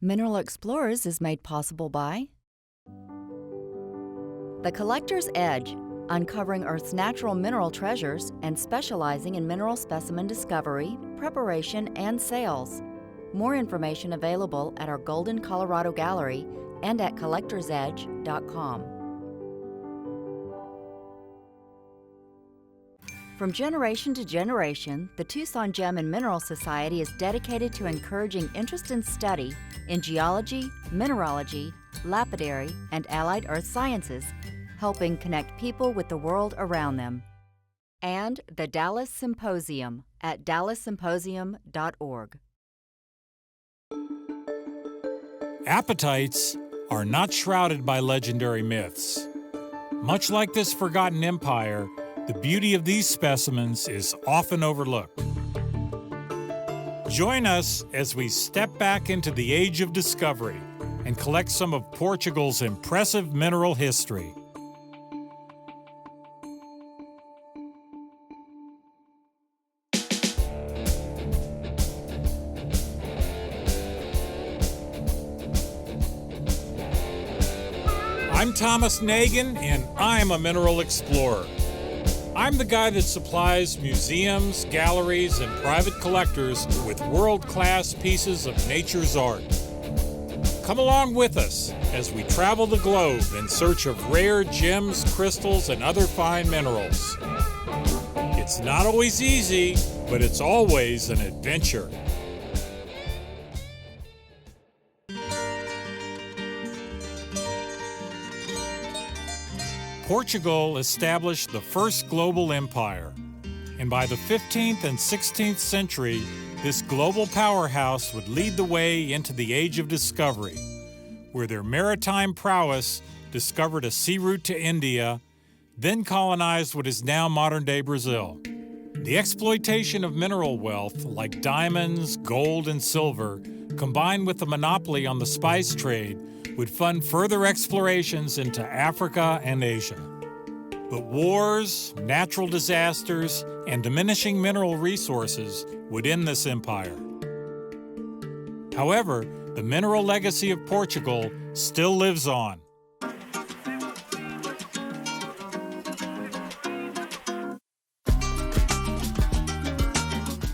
Mineral Explorers is made possible by The Collector's Edge, uncovering Earth's natural mineral treasures and specializing in mineral specimen discovery, preparation, and sales. More information available at our Golden, Colorado gallery and at collectorsedge.com. From generation to generation, the Tucson Gem and Mineral Society is dedicated to encouraging interest in study in geology, mineralogy, lapidary, and allied earth sciences, helping connect people with the world around them. And the Dallas Symposium at dallassymposium.org. Appetites are not shrouded by legendary myths. Much like this forgotten empire, the beauty of these specimens is often overlooked. Join us as we step back into the age of discovery and collect some of Portugal's impressive mineral history. I'm Thomas Nagin, and I'm a mineral explorer. I'm the guy that supplies museums, galleries, and private collectors with world-class pieces of nature's art. Come along with us as we travel the globe in search of rare gems, crystals, and other fine minerals. It's not always easy, but it's always an adventure. Portugal established the first global empire, and by the 15th and 16th century, this global powerhouse would lead the way into the Age of Discovery, where their maritime prowess discovered a sea route to India, then colonized what is now modern-day Brazil. The exploitation of mineral wealth like diamonds, gold, and silver, combined with the monopoly on the spice trade, would fund further explorations into Africa and Asia. But wars, natural disasters, and diminishing mineral resources would end this empire. However, the mineral legacy of Portugal still lives on.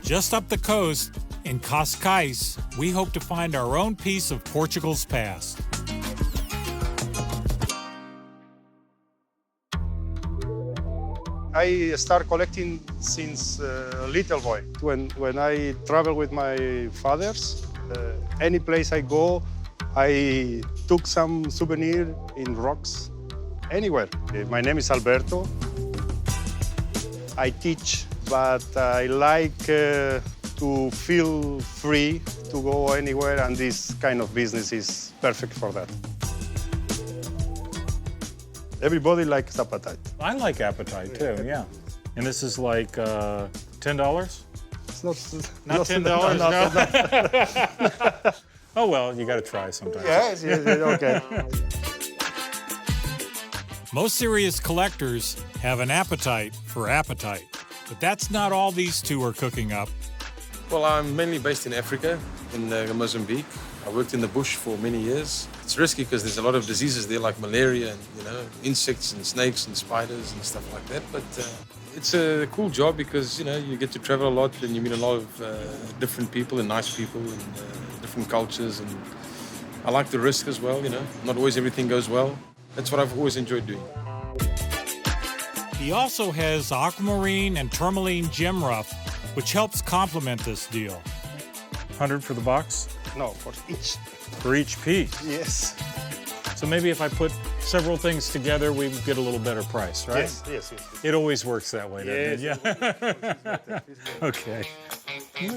Just up the coast, in Cascais, we hope to find our own piece of Portugal's past. I started collecting since a little boy. When I travel with my fathers, any place I go, I took some souvenir in rocks, anywhere. My name is Alberto. I teach, but I like to feel free to go anywhere, and this kind of business is perfect for that. Everybody likes appetite. I like appetite too, yeah. And this is like $10? It's not $10? No. Oh well, you got to try sometimes. Yes, okay. Most serious collectors have an appetite for appetite, but that's not all these two are cooking up. Well, I'm mainly based in Africa, in Mozambique. I worked in the bush for many years. It's risky because there's a lot of diseases there like malaria and, insects and snakes and spiders and stuff like that. But it's a cool job because, you get to travel a lot and you meet a lot of different people and nice people and different cultures. And I like the risk as well, Not always everything goes well. That's what I've always enjoyed doing. He also has aquamarine and tourmaline gem rough, which helps complement this deal. 100 for the box? No, for each. For each piece? Yes. So maybe if I put several things together, we get a little better price, right? Yes. It always works that way, doesn't Yes. it? Yeah. Okay. Let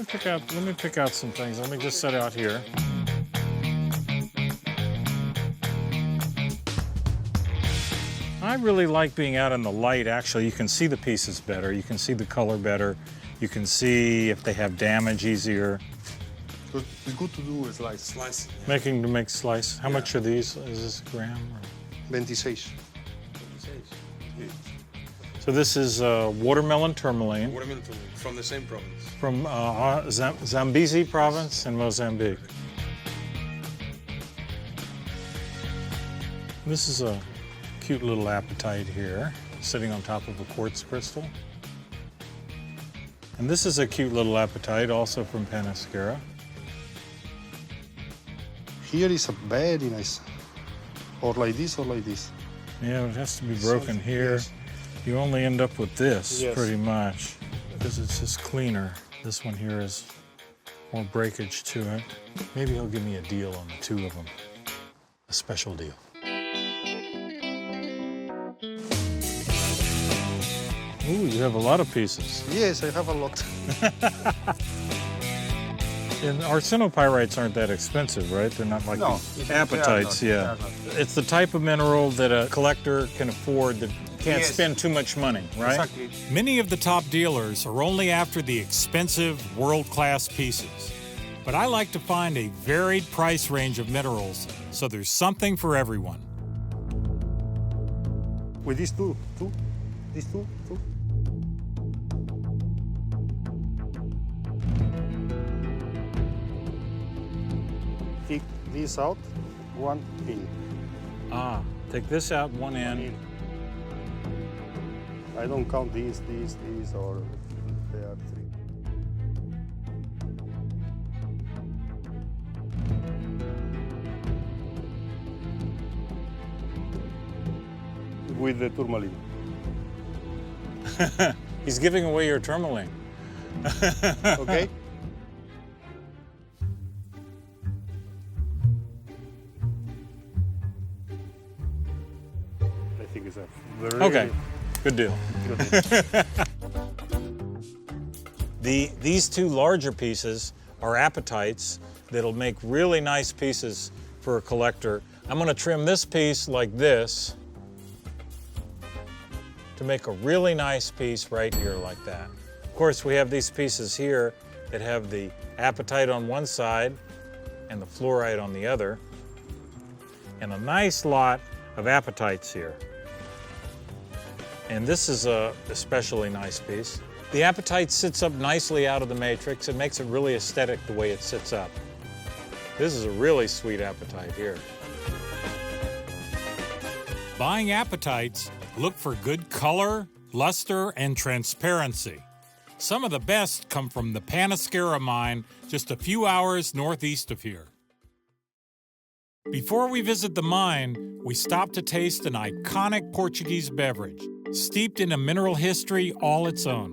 me pick out some things. Let me just set out here. I really like being out in the light, actually. You can see the pieces better. You can see the color better. You can see if they have damage easier. It's good to do a slice. Slice. Make slice. How much are these? Is this a gram? Or? 26. So this is watermelon tourmaline. Watermelon from the same province. From Zambezi province in Mozambique. This is a cute little appetite here, sitting on top of a quartz crystal. And this is a cute little appetite, also from Panasqueira. Here is a very nice, or like this or like this. Yeah, it has to be broken here. Yes. You only end up with this, Yes. pretty much, because it's just cleaner. This one here is more breakage to it. Maybe he'll give me a deal on the two of them, a special deal. Ooh, you have a lot of pieces. Yes, I have a lot. And arsenopyrites aren't that expensive, right? They're not like No, these they are apatites, not, they yeah. are not. It's the type of mineral that a collector can afford that can't Yes. spend too much money, right? Exactly. Many of the top dealers are only after the expensive, world-class pieces. But I like to find a varied price range of minerals, so there's something for everyone. With these two, these two. Take this out, one in. Ah, take this out one One end. in. I don't count these, or there are three. With the tourmaline. He's giving away your tourmaline. Okay? I think it's a very Okay, good deal. good. These two larger pieces are apatites that'll make really nice pieces for a collector. I'm gonna trim this piece like this to make a really nice piece right here like that. Of course, we have these pieces here that have the apatite on one side and the fluorite on the other, and a nice lot of apatites here. And this is a especially nice piece. The apatite sits up nicely out of the matrix. It makes it really aesthetic the way it sits up. This is a really sweet apatite here. Buying apatites, look for good color, luster, and transparency. Some of the best come from the Panasqueira mine, just a few hours northeast of here. Before we visit the mine, we stop to taste an iconic Portuguese beverage, steeped in a mineral history all its own.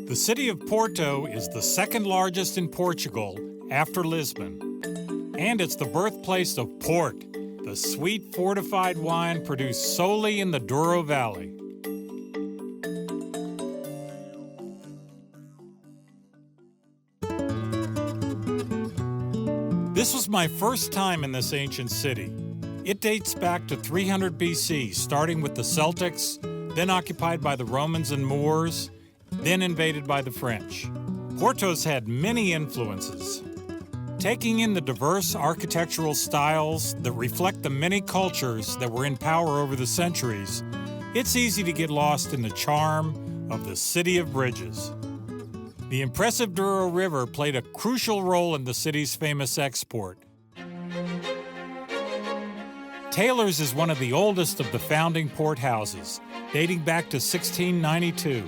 The city of Porto is the second largest in Portugal after Lisbon, and it's the birthplace of port, the sweet fortified wine produced solely in the Douro Valley. This was my first time in this ancient city. It dates back to 300 BC, starting with the Celtics, then occupied by the Romans and Moors, then invaded by the French. Porto's had many influences. Taking in the diverse architectural styles that reflect the many cultures that were in power over the centuries, it's easy to get lost in the charm of the City of Bridges. The impressive Douro River played a crucial role in the city's famous export. Taylor's is one of the oldest of the founding port houses, dating back to 1692.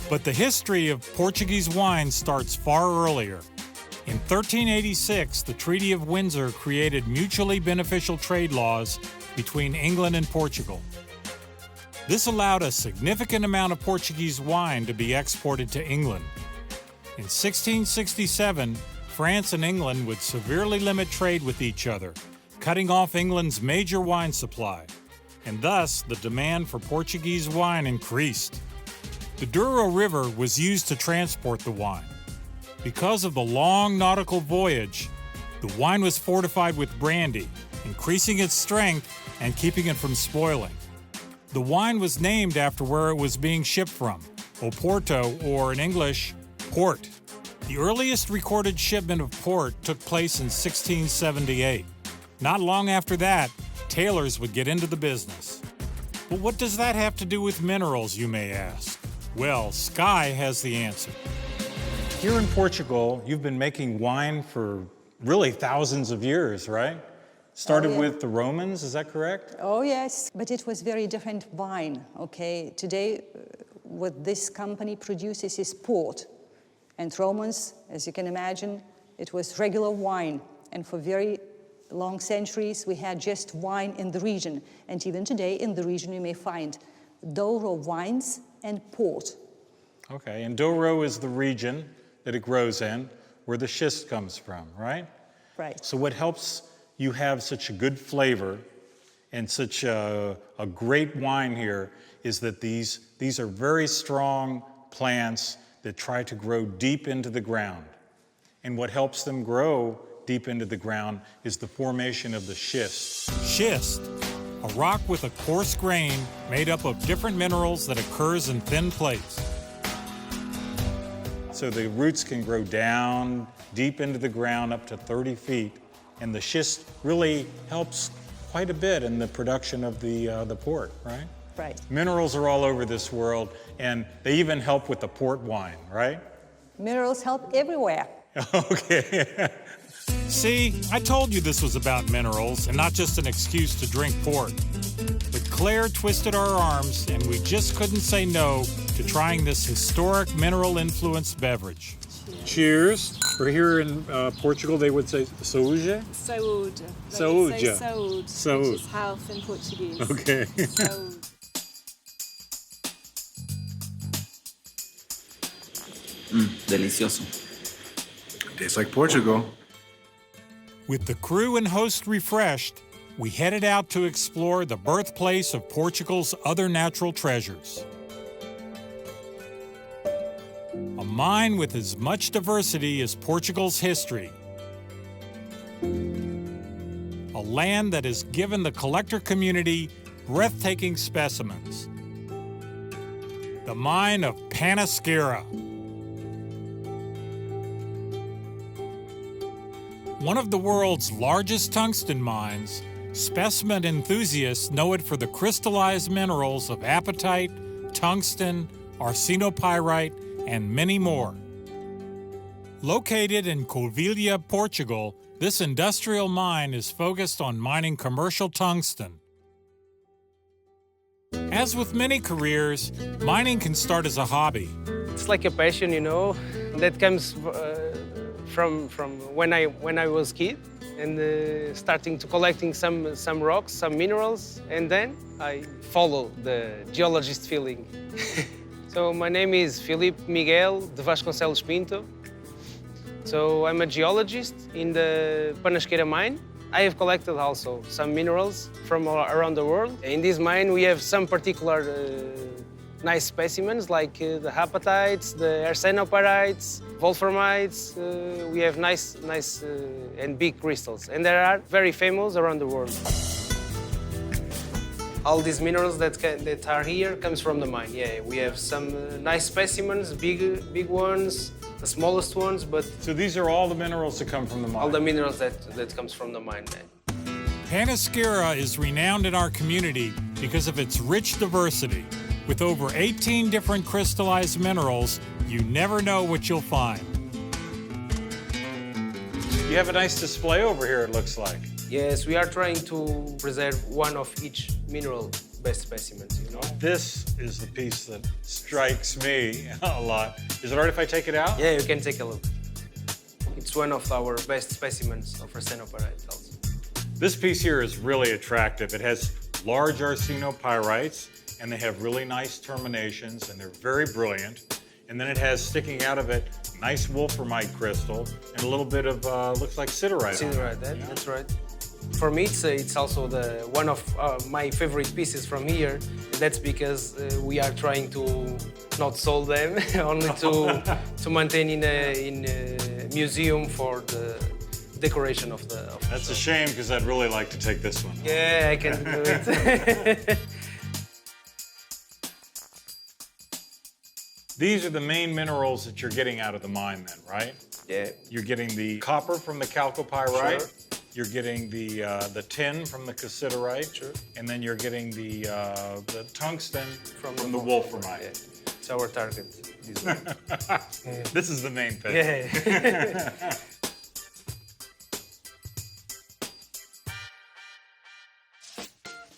But the history of Portuguese wine starts far earlier. In 1386, the Treaty of Windsor created mutually beneficial trade laws between England and Portugal. This allowed a significant amount of Portuguese wine to be exported to England. In 1667, France and England would severely limit trade with each other, cutting off England's major wine supply, and thus the demand for Portuguese wine increased. The Douro River was used to transport the wine. Because of the long nautical voyage, the wine was fortified with brandy, increasing its strength and keeping it from spoiling. The wine was named after where it was being shipped from, Oporto, or in English, port. The earliest recorded shipment of port took place in 1678. Not long after that, Taylor's would get into the business. But what does that have to do with minerals, you may ask? Well, Sky has the answer. Here in Portugal, you've been making wine for really thousands of years, right? Started with the Romans, is that correct? Oh, yes, but it was very different wine, okay? Today, what this company produces is port. And Romans, as you can imagine, it was regular wine. And for very long centuries, we had just wine in the region. And even today, in the region, you may find Douro wines and port. Okay, and Douro is the region that it grows in, where the schist comes from, right? Right. So what helps you have such a good flavor and such a great wine here is that these are very strong plants that try to grow deep into the ground. And what helps them grow deep into the ground is the formation of the schist. Schist, a rock with a coarse grain made up of different minerals that occurs in thin plates. So the roots can grow down deep into the ground up to 30 feet. And the schist really helps quite a bit in the production of the port, right? Right. Minerals are all over this world, and they even help with the port wine, right? Minerals help everywhere. Okay. See, I told you this was about minerals and not just an excuse to drink port. But Claire twisted our arms, and we just couldn't say no to trying this historic mineral-influenced beverage. Cheers. We're here in Portugal, they would say saúde. Saúde. Saúde. They say saúde, Saúde. which is health in Portuguese. Okay. Saúde. Delicioso. Tastes like Portugal. With the crew and host refreshed, we headed out to explore the birthplace of Portugal's other natural treasures. A mine with as much diversity as Portugal's history. A land that has given the collector community breathtaking specimens. The mine of Panasqueira. One of the world's largest tungsten mines, specimen enthusiasts know it for the crystallized minerals of apatite, tungsten, arsenopyrite, and many more. Located in Covilhã, Portugal, this industrial mine is focused on mining commercial tungsten. As with many careers, mining can start as a hobby. It's like a passion, you know, that comes from when I was kid, and starting to collecting some rocks, some minerals, and then I follow the geologist feeling. So my name is Filipe Miguel de Vasconcelos Pinto. So I'm a geologist in the Panasqueira mine. I have collected also some minerals from around the world. In this mine we have some particular nice specimens like the apatites, the arsenopyrites, wolframites. We have nice and big crystals, and they are very famous around the world. All these minerals that are here comes from the mine. Yeah, we have some nice specimens, big ones, the smallest ones, but So these are all the minerals that come from the mine? all the minerals that comes from the mine. Panasqueira is renowned in our community because of its rich diversity. With over 18 different crystallized minerals, you never know what you'll find. You have a nice display over here, it looks like. Yes, we are trying to preserve one of each mineral best specimens, you know. This is the piece that strikes me a lot. Is it all right if I take it out? Yeah, you can take a look. It's one of our best specimens of arsenopyrite also. This piece here is really attractive. It has large arsenopyrites, and they have really nice terminations, and they're very brilliant. And then it has sticking out of it nice wolframite crystal and a little bit of looks like siderite. on it. Siderite, Yeah. that's right. For me, it's also one of my favorite pieces from here. That's because we are trying to not sell them, only to maintain in a museum for the decoration of the. That's a shame because I'd really like to take this one. Yeah, I can do it. These are the main minerals that you're getting out of the mine then, right? Yeah. You're getting the copper from the chalcopyrite. Sure. You're getting the tin from the cassiterite. Sure. And then you're getting the tungsten from the Yeah. wolframite. It's our target. This one. This is the main thing. Yeah.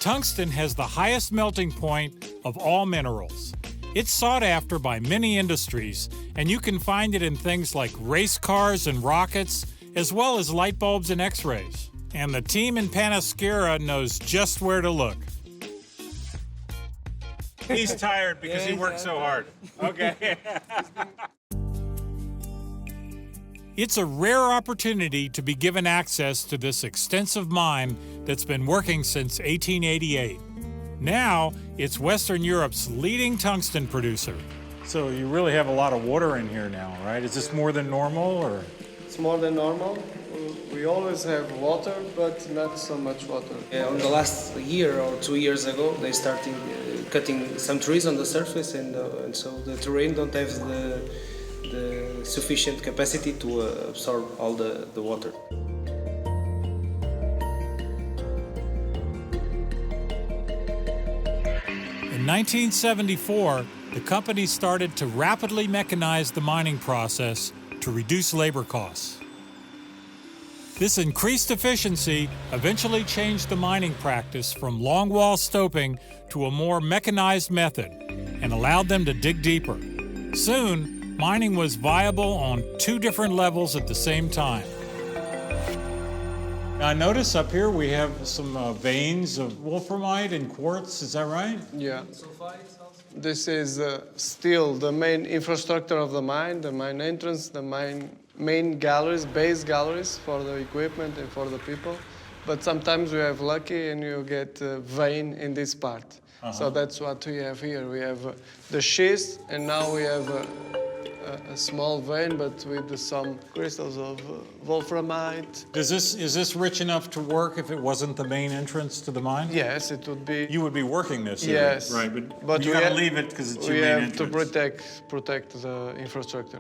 Tungsten has the highest melting point of all minerals. It's sought after by many industries, and you can find it in things like race cars and rockets, as well as light bulbs and x-rays. And the team in Panasqueira knows just where to look. He's tired because he worked so hard. Okay. It's a rare opportunity to be given access to this extensive mine that's been working since 1888. Now, it's Western Europe's leading tungsten producer. So you really have a lot of water in here now, right? Is this more than normal, or? It's more than normal. We always have water, but not so much water. On the last year or 2 years ago, they started cutting some trees on the surface, and so the terrain don't have the sufficient capacity to absorb all the water. In 1974, the company started to rapidly mechanize the mining process to reduce labor costs. This increased efficiency eventually changed the mining practice from longwall stoping to a more mechanized method and allowed them to dig deeper. Soon, mining was viable on 2 different levels at the same time. I notice up here we have some veins of wolframite and quartz, is that right? Yeah. This is still the main infrastructure of the mine entrance, the main galleries, base galleries for the equipment and for the people. But sometimes we have lucky and you get vein in this part. So that's what we have here. We have the schist, and now we have a small vein, but with some crystals of wolframite. Is this rich enough to work if it wasn't the main entrance to the mine? Yes, it would be. You would be working this area, Yes, right? But you gotta leave it because it's your main entrance. We have to protect the infrastructure.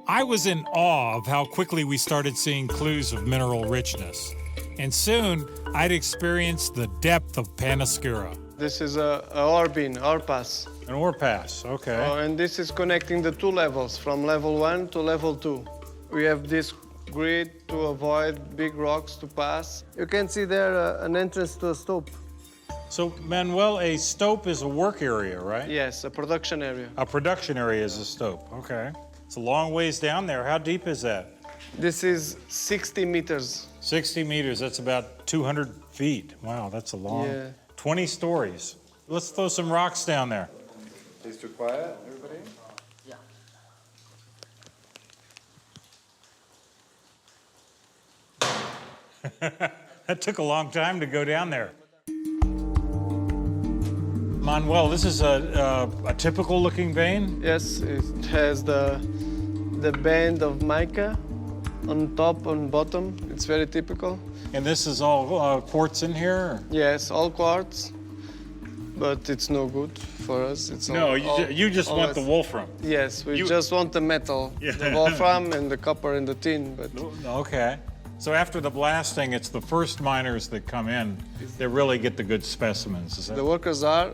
I was in awe of how quickly we started seeing clues of mineral richness. And soon, I'd experienced the depth of Panasqueira. This is a ore bin, ore pass. An ore pass, okay. And this is connecting the 2 levels, from level 1 to level 2. We have this grid to avoid big rocks to pass. You can see there an entrance to a stope. So, Manuel, a stope is a work area, right? Yes, a production area. A production area is a stope, okay. It's a long ways down there. How deep is that? This is 60 meters. 60 meters, that's about 200 feet. Wow, that's a long, 20 stories. Let's throw some rocks down there. Please too quiet, everybody. That took a long time to go down there. Manuel, this is a typical looking vein? Yes, it has the band of mica on top and bottom. It's very typical. And this is all quartz in here? Or? Yes, all quartz, but it's no good for us. It's no, you just want the wolfram. Yes, we just want the metal, the wolfram and the copper and the tin. But okay. So after the blasting, it's the first miners that come in that really get the good specimens. Is that... The workers are,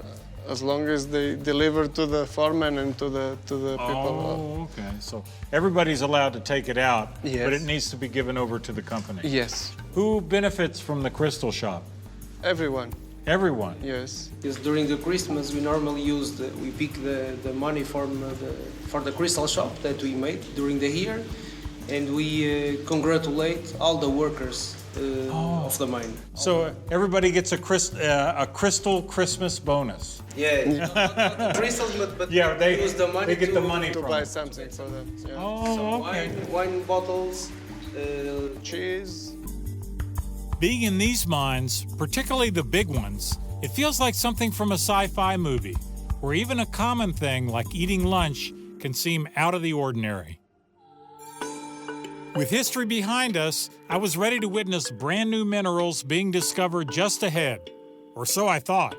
as long as they deliver to the foreman and to the people. Oh, okay. So everybody's allowed to take it out, yes, but it needs to be given over to the company. Yes. Who benefits from the crystal shop? Everyone. Everyone? Yes. Because during the Christmas, we normally we pick the money for the crystal shop that we made during the year, and we congratulate all the workers of the mine. So everybody gets a crystal Christmas bonus. Yeah, not crystals, but yeah, they use the money they get the money to from buy it. something for them. Yeah. Oh, okay. Wine bottles, cheese. Being in these mines, particularly the big ones, it feels like something from a sci-fi movie, where even a common thing like eating lunch can seem out of the ordinary. With history behind us, I was ready to witness brand new minerals being discovered just ahead, or so I thought.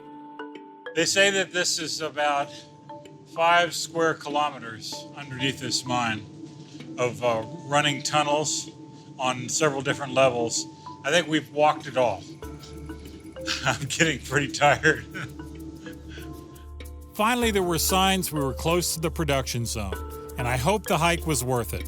They say that this is about 5 square kilometers underneath this mine of running tunnels on several different levels. I think we've walked it all. I'm getting pretty tired. Finally, there were signs we were close to the production zone, and I hope the hike was worth it.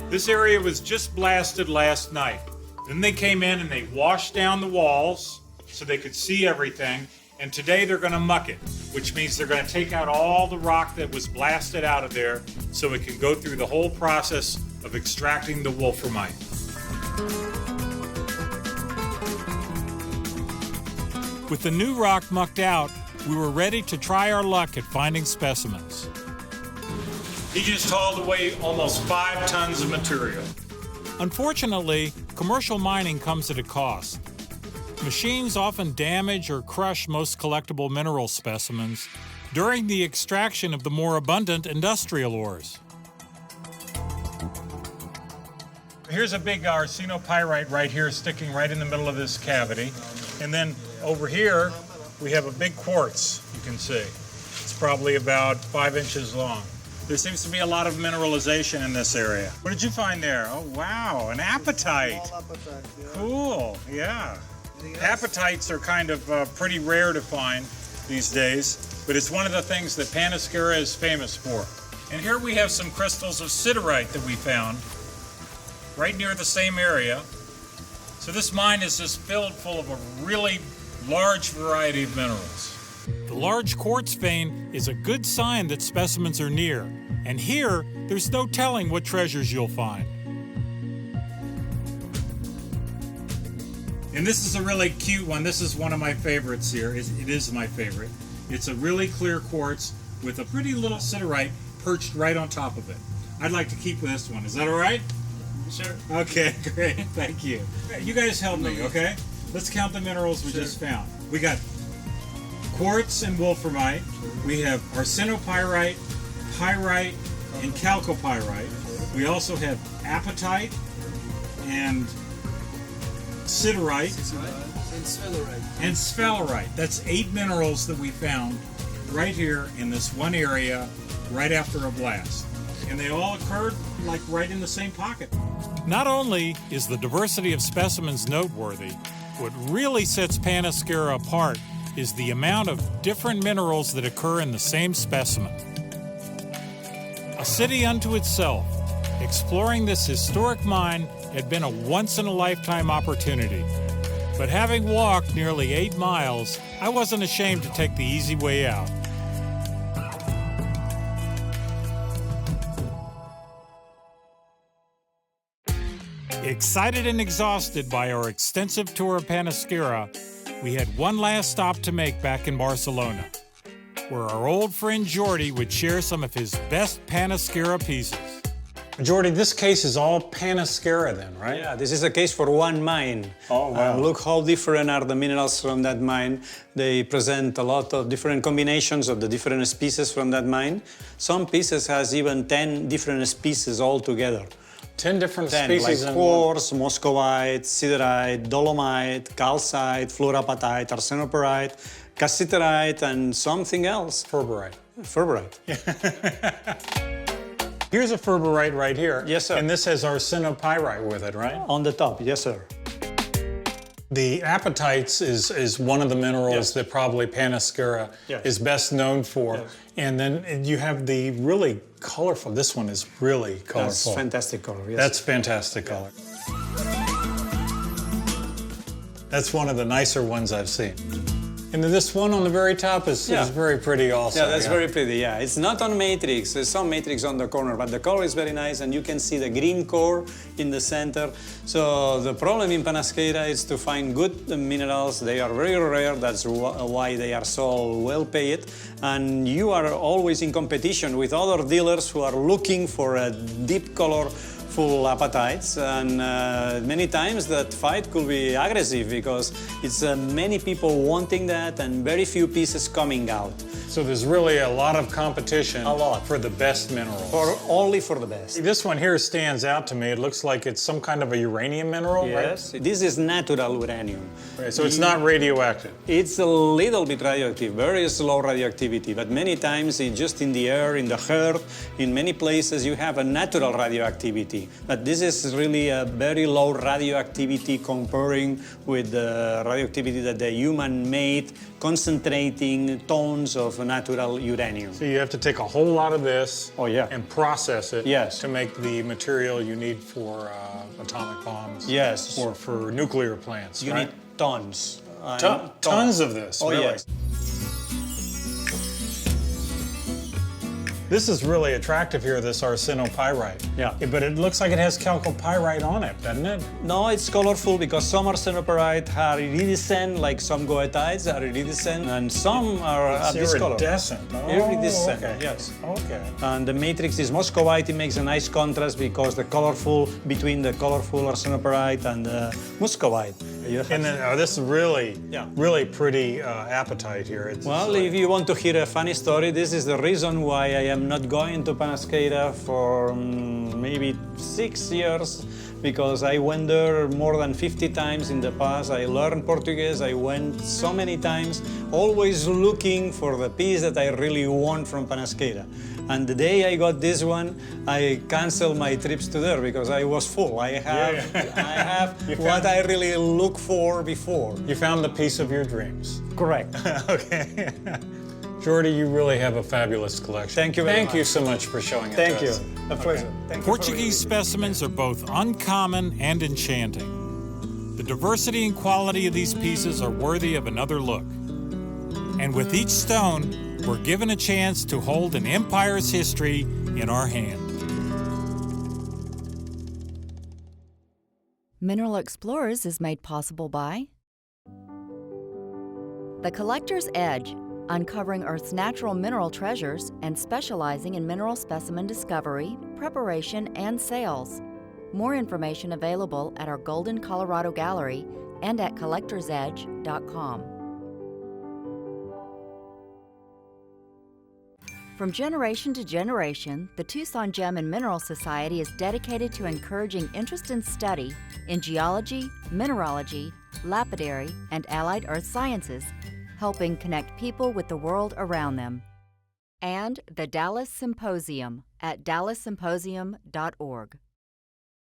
This area was just blasted last night. Then they came in and they washed down the walls, so they could see everything. And today they're going to muck it, which means they're going to take out all the rock that was blasted out of there so it can go through the whole process of extracting the wolframite. With the new rock mucked out, we were ready to try our luck at finding specimens. He just hauled away almost 5 tons of material. Unfortunately, commercial mining comes at a cost. Machines often damage or crush most collectible mineral specimens during the extraction of the more abundant industrial ores. Here's a big arsenopyrite right here sticking right in the middle of this cavity. And then over here, we have a big quartz, you can see. It's probably about 5 inches long. There seems to be a lot of mineralization in this area. What did you find there? Oh, wow, an apatite. Small appetite, yeah. Cool, yeah. Apatites are kind of pretty rare to find these days, but it's one of the things that Panasqueira is famous for. And here we have some crystals of siderite that we found right near the same area. So this mine is just filled full of a really large variety of minerals. The large quartz vein is a good sign that specimens are near, and here there's no telling what treasures you'll find. And this is a really cute one. This is one of my favorites here. It is my favorite. It's a really clear quartz with a pretty little siderite perched right on top of it. I'd like to keep this one. Is that all right? Sure. Okay, great. Thank you. You guys help me, okay? Let's count the minerals we just found. We got quartz and wolframite. We have arsenopyrite, pyrite, and chalcopyrite. We also have apatite and siderite and sphalerite. That's 8 minerals that we found right here in this one area right after a blast. And they all occurred like right in the same pocket. Not only is the diversity of specimens noteworthy, what really sets Panasqueira apart is the amount of different minerals that occur in the same specimen. A city unto itself, exploring this historic mine had been a once-in-a-lifetime opportunity. But having walked nearly 8 miles, I wasn't ashamed to take the easy way out. Excited and exhausted by our extensive tour of Panasqueira, we had one last stop to make back in Barcelona, where our old friend Jordi would share some of his best Panasqueira pieces. Jordi, this case is all Panasqueira then, right? Yeah, this is a case for one mine. Oh, wow. Look how different are the minerals from that mine. They present a lot of different combinations of the different species from that mine. Some pieces has even 10 different species all together. 10 different species like in quartz, muscovite, siderite, dolomite, calcite, fluorapatite, arsenopyrite, cassiterite, and something else. Ferberite. Ferberite. Here's a ferberite right here. Yes, sir. And this has arsenopyrite with it, right? On the top, yes, sir. The apatites is one of the minerals Yes. that probably Panasqueira Yes. is best known for. Yes. And then you have the really colorful, this one is really colorful. That's fantastic color, yes. That's fantastic color. That's one of the nicer ones I've seen. And then this one on the very top is very pretty also. Yeah, that's very pretty, yeah. It's not on matrix, there's some matrix on the corner, but the color is very nice and you can see the green core in the center. So the problem in Panasqueira is to find good minerals. They are very rare, that's why they are so well paid. And you are always in competition with other dealers who are looking for a deep color full appetites, and many times that fight could be aggressive because it's many people wanting that and very few pieces coming out. So there's really a lot of competition A lot. for the best minerals. Only for the best. This one here stands out to me. It looks like it's some kind of a uranium mineral, Yes, this is natural uranium. right? So it's not radioactive. It's a little bit radioactive, very slow radioactivity, but many times it's just in the air, in the earth, in many places you have a natural radioactivity. But this is really a very low radioactivity comparing with the radioactivity that the human made, concentrating tons of natural uranium. So you have to take a whole lot of this and process it Yes. to make the material you need for atomic bombs Yes. or for nuclear plants, You right? need tons Tons of this. Oh, really. yes. This is really attractive here, this arsenopyrite. Yeah. But it looks like it has chalcopyrite on it, doesn't it? No, it's colorful because some arsenopyrite are iridescent, like some goethites are iridescent, and some are It's this color. iridescent. Oh, Iridescent, okay. yes. Okay. And the matrix is muscovite. It makes a nice contrast because the colorful between the colorful arsenopyrite and the muscovite. And then, this is really, Yeah. really pretty apatite here. It's Well, if you want to hear a funny story, this is the reason why I am not going to Panasqueira for maybe 6 years, because I went there more than 50 times in the past. I learned Portuguese, I went so many times, always looking for the piece that I really want from Panasqueira. And the day I got this one, I canceled my trips to there because I was full. I have what I really look for before. You found the piece of your dreams. Correct. Okay. Jordi, you really have a fabulous collection. Thank you very much. Thank you so much for showing it Thank to you. us. A pleasure. Thank you for Portuguese specimens are both uncommon and enchanting. The diversity and quality of these pieces are worthy of another look. And with each stone, we're given a chance to hold an empire's history in our hand. Mineral Explorers is made possible by The Collector's Edge, uncovering Earth's natural mineral treasures and specializing in mineral specimen discovery, preparation, and sales. More information available at our Golden, Colorado gallery and at collectorsedge.com. From generation to generation, the Tucson Gem and Mineral Society is dedicated to encouraging interest in study in geology, mineralogy, lapidary, and allied earth sciences, helping connect people with the world around them. And the Dallas Symposium at dallassymposium.org.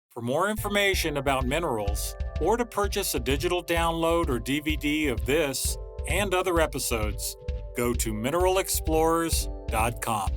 For more information about minerals, or to purchase a digital download or DVD of this and other episodes, go to mineralexplorers.com.